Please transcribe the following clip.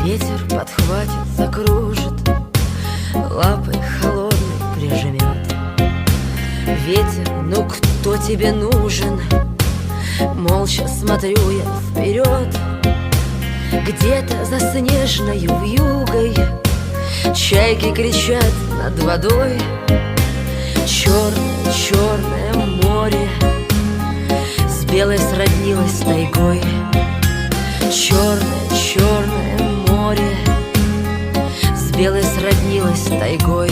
Ветер подхватит, закружит, лапой холодной прижмет. Ветер, ну кто тебе нужен? Молча смотрю я вперед. Где-то за снежною вьюгой чайки кричат над водой. Черное, черное море с белой сроднилось тайгой. Черное, черное море с белой сроднилось тайгой.